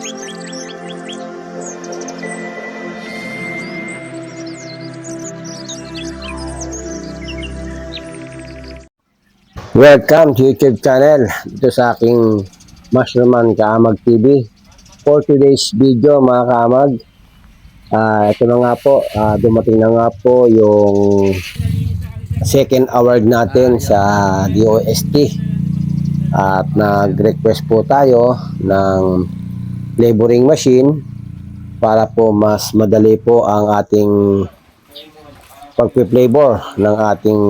Welcome to YouTube channel, dito sa aking Mushroom Kaamag TV. For today's video mga kaamag, ito na nga po, dumating na nga po yung second award natin sa DOST. At nag-request po tayo ng flavoring machine para po mas madali po ang ating pag-flavor ng ating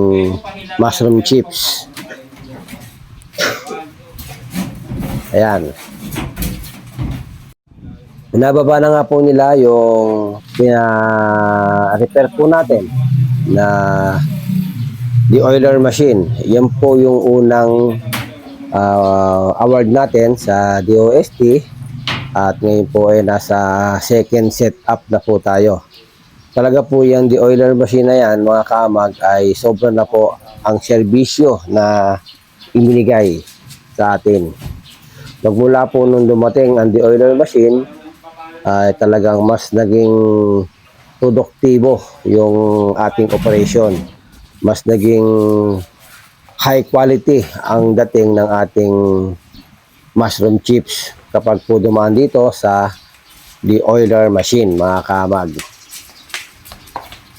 mushroom chips. Ayan. Binababa na nga po nila yung pina-repair po natin na de-oiler machine. Yan po yung unang award natin sa DOST. At ngayon po ay nasa second setup na po tayo. Talaga po yung de-oiler machine na yan, mga kaamag, ay sobra na po ang serbisyo na ibinigay sa atin. Magmula po nung dumating ang de-oiler machine, ay talagang mas naging produktibo yung ating operation. Mas naging high quality ang dating ng ating mushroom chips kapag po dumaan dito sa de-oiler machine, mga kaamag.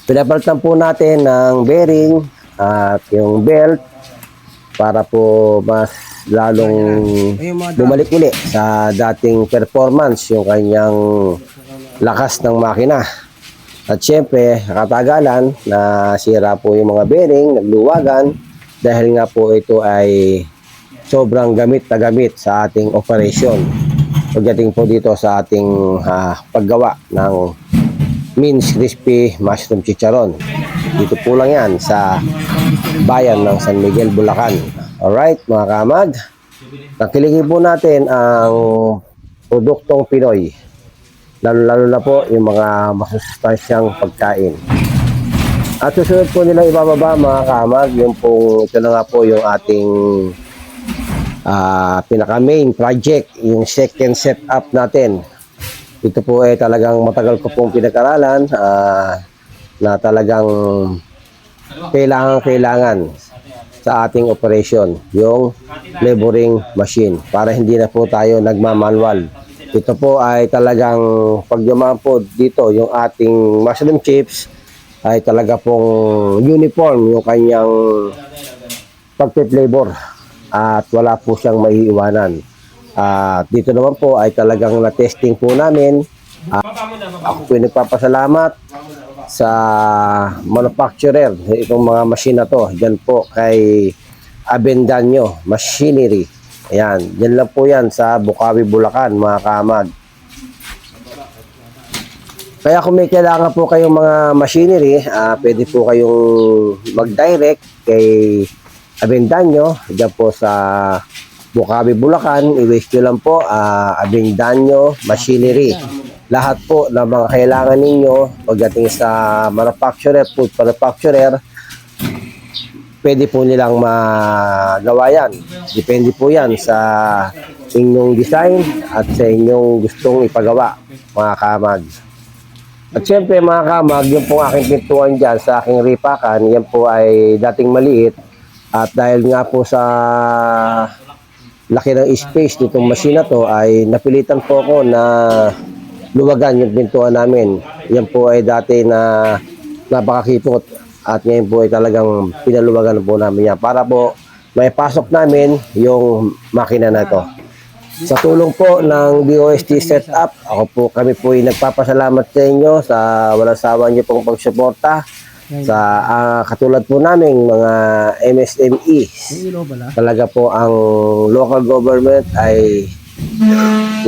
Pinapalitan po natin ng bearing at yung belt para po mas lalong bumalik uli sa dating performance yung kanyang lakas ng makina. At syempre, katagalan na sira po yung mga bearing, nagluwagan dahil nga po ito ay sobrang gamit na gamit sa ating operation. Pagdating po dito sa ating paggawa ng Mince Crispy Mushroom Chicharon. Dito po lang yan sa bayan ng San Miguel, Bulacan. Alright, mga kamag, nakiligin po natin ang produktong Pinoy. Lalo na po yung mga masustansyang pagkain. At susunod po nila ibababa, mga kamag, yung po, ito na nga po yung ating pinaka-main project, yung second setup natin. Ito po ay talagang matagal ko pong pinag-aralan na talagang kailangan sa ating operation, yung flavoring machine, para hindi na po tayo nagmamanual. Ito po ay talagang pag dumaan po dito yung ating mushroom chips ay talaga pong uniform yung kanyang pag-flavor at wala po siyang maiiwanan. Dito naman po ay talagang na-testing po namin. Ako po nagpapasalamat sa manufacturer itong mga machine na to. Diyan po kay Avendaño Machinery. Ayan, diyan lang po yan sa Bukawi, Bulacan, mga kaamag. Kaya kung may kailangan po kayong mga machinery, pwede po kayong mag-direct kay Avendaño. Diyan po sa Bukawi, Bulacan. I-wish nyo lang po Avendaño Machinery. Lahat po ng mga kailangan ninyo pagdating sa manufacturer, food manufacturer, pwede po nilang magawa yan. Depende po yan sa inyong design at sa inyong gustong ipagawa, mga kamag. At syempre, mga kamag, yung po aking pintuan dyan sa aking ripakan, yan po ay dating maliit. At dahil nga po sa laki ng space nitong machine na to, ay napilitan po ako na luwagan yung pintuan namin. Yan po ay dati na napakakipot at ngayon po ay talagang pinaluwagan po namin yan para po may pasok namin yung makina na ito. Sa tulong po ng DOST setup, kami po ay nagpapasalamat sa inyo sa walang sawa niyo pong pagsuporta sa katulad po namin mga MSME. Talaga po ang local government ay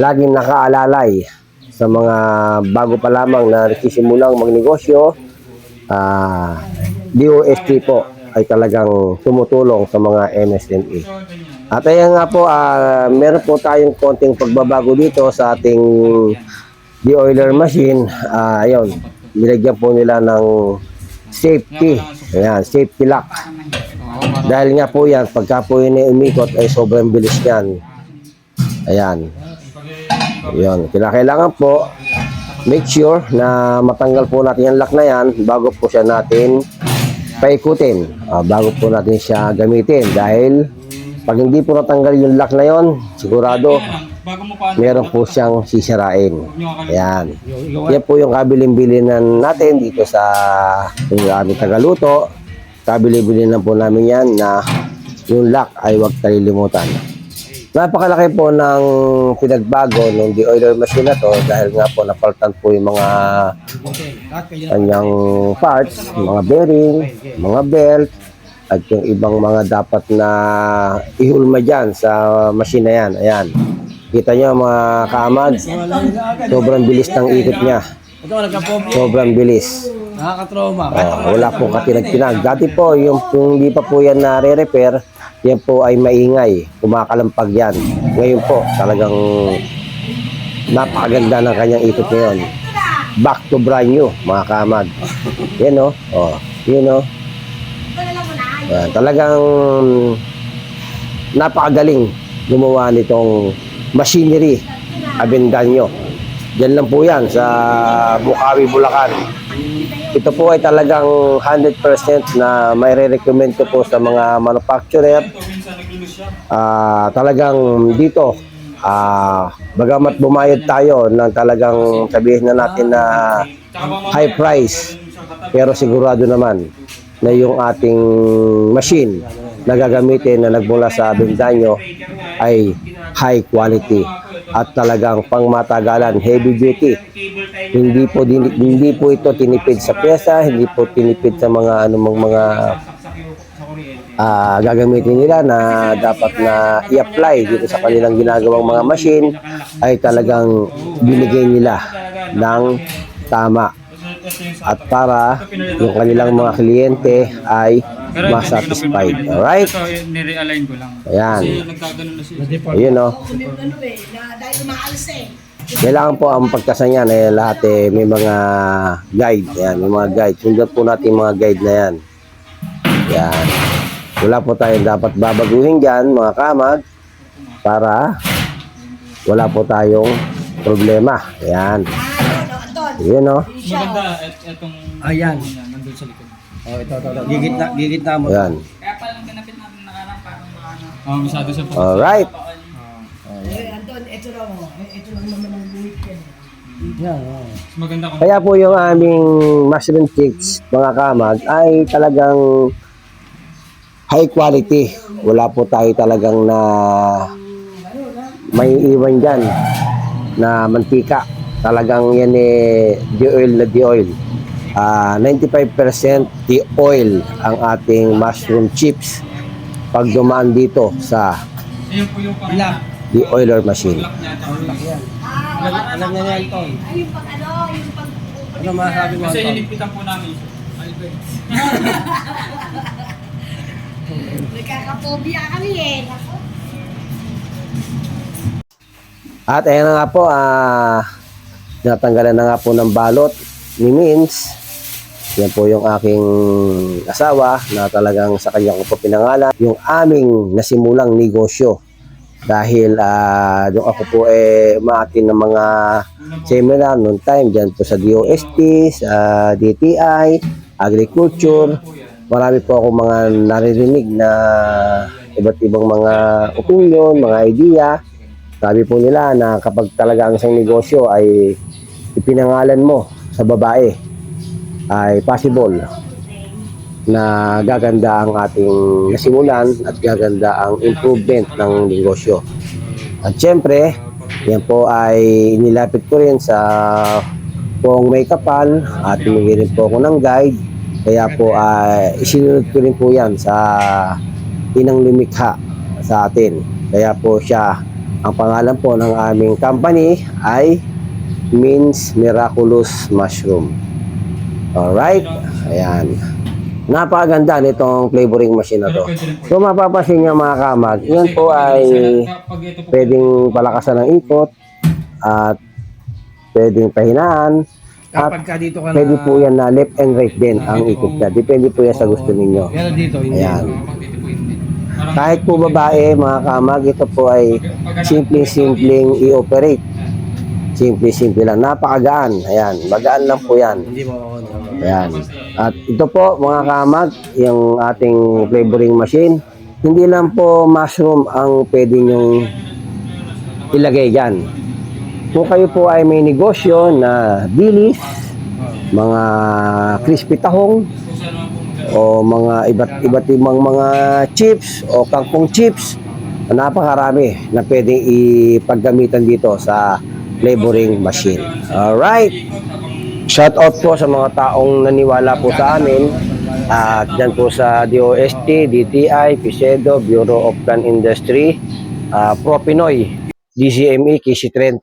laging nakaalalay sa mga bago pa lamang na nagsisimulang magnegosyo. DOST po ay talagang tumutulong sa mga MSME. At ayan nga po, meron po tayong konting pagbabago dito sa ating de-oiler machine. Ayun, nilagyan po nila ng safety. Ayan, safety lock. Dahil nga po yan, pagka po yun umikot ay sobrang bilis yan. Ayan. Yun, kailangan po make sure na matanggal po natin yung lock na yan bago po siya natin paikutin. Bago po natin siya gamitin dahil pag hindi po natanggal yung lock na yon, sigurado meron po siyang sisirain. Ayan. Yan po yung kabilin-bilinan natin dito sa aming Tagaluto. Kabilin-bilinan po namin yan na yung lock ay huwag kalilimutan. Napakalaki po ng pinagbago ng de-oiler machine na to dahil nga po napalitan po yung mga kanyang parts, mga bearing, mga belt, at yung ibang mga dapat na ihulma dyan sa machine na yan. Ayan. Kita nyo mga kaamag, sobrang bilis ng ikot niya. Sobrang bilis. Nakakatroma. Wala po katinag-tinag. Dati po, yung kung hindi pa po yan na-repair, yan po ay maingay, kumakalampag yan. Ngayon po, talagang napakaganda ng kanyang ikot ngayon. Back to brand new, mga kamag. Yan o. Yun o. Talagang napakagaling gumawa nitong machinery Avendaño. Diyan lang po yan sa Bukawi, Bulacan. Ito po ay talagang 100% na may re-recommend ko po sa mga manufacturer. Talagang dito, bagamat bumayad tayo ng talagang sabihin na natin na high price, pero sigurado naman na yung ating machine na gagamitin na nagmula sa Avendaño ay high quality at talagang pangmatagalan, heavy duty. Hindi po ito tinipid sa pyesa, hindi po tinipid sa mga anumang mga gagamitin nila na dapat na i-apply dito sa kanilang ginagawang mga machine ay talagang binigay nila ng tama at para yung kanilang mga kliyente ay masatisfied. Alright? Ito, nire-align ko lang. Ayan. Kasi nagkaganon na siya. Ayun o. Dahil umaalis eh. Kailangan po ang pagkasan yan lahat may mga guide. Ayan, may mga guide. Sundan po natin mga guide na yan. Ayan. Wala po tayong dapat babaguhin dyan, mga kamag, para wala po tayong problema. Ayan. Yun o. Maganda, etong Ayan. nandun sa likod. Ito. Gigit na mo. Ayan. Kaya palang ganapit natin nakarang parang masyado sa Alright. Anton, ito lang mo. Ito lang naman ang buhit yan. Yan. maganda kung Kaya po yung aming mushroom chicks, mga kamag, ay talagang high quality. Wala po tayo talagang na may iwan dyan na mantika. Talagang yan de-oil na de-oil. 95% de-oil ang ating mushroom chips pag dumaan dito sa ayun po yung parang de-oiler machine. lock niya. Alam niya yan, Tol. Ay, yung pag yung pag... Ano masasabi mo, Kasi Tol? iligpitan po namin siya. Ay, ito eh. Nagkakapobia kami eh. Nako. At ayan na nga po, natanggalan na nga po ng balot ni Mins. Yan po yung aking asawa na talagang sa kanya ko po pinangalan yung aming nasimulang negosyo. Dahil yung ako po umaatin ng mga seminar noong time dyan po sa DOST, sa DTI, Agriculture. Marami po ako mga naririnig na iba't ibang mga opinion, mga idea. Sabi po nila na kapag talaga ang isang negosyo ay ipinangalan mo sa babae, ay possible na gaganda ang ating nasimulan at gaganda ang improvement ng negosyo. At syempre, yan po ay inilapit ko rin sa Poong May Kapal at humingi rin po ako ng guide. Kaya po isinunod ko rin po yan sa Inang Lumikha sa atin. Kaya po siya, ang pangalan po ng aming company ay Mins Miraculous Mushroom. Alright, ayan. Napakaganda nitong flavoring machine na to. So mapapansin nyo mga kamag, yan po ay pwedeng palakasan ng ikot at pwedeng pahinaan at Kapag ka dito ka na... pwede po yan na left and right din ang ikot niya. Depende po yan sa gusto ninyo. Pero dito, hindi. Ayan. Kahit po babae mga kamag, ito po ay simpleng i-operate. Simple lang. Napakagaan. Ayan. Magaan lang po yan. Hindi mo ako. Ayan. At ito po mga kamag, yung ating flavoring machine. Hindi lang po mushroom ang pwede nyong ilagay dyan. Kung kayo po ay may negosyo na dilis, mga crispy tahong, o mga iba't ibang mga chips o kangkong chips, napakarami na pwedeng ipaggamitan dito sa flavoring machine. Alright! Shout out po sa mga taong naniwala po sa amin at dyan po sa DOST, DTI, PICEDO, Bureau of Plant Industry, Pro Pinoy, DCME, Kisi 30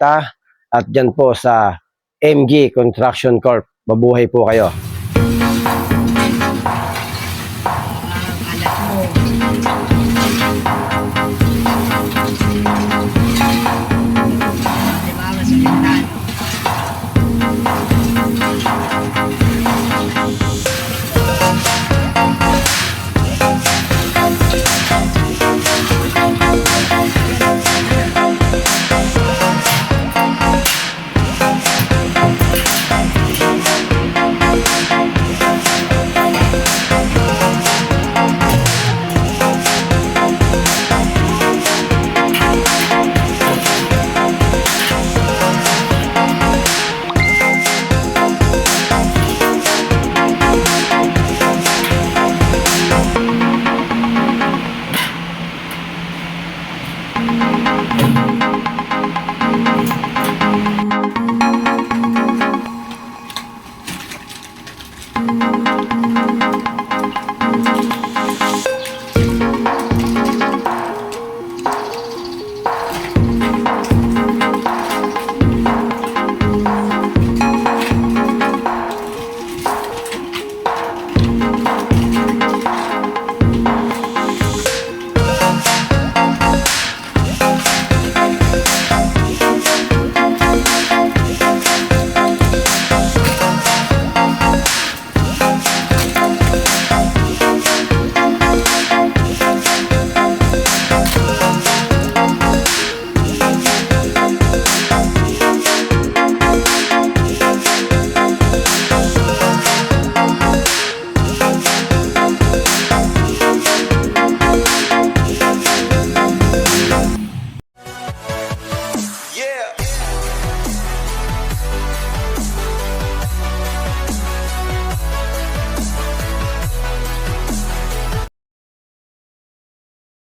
at dyan po sa MG Construction Corp. Mabuhay po kayo. Anak mo.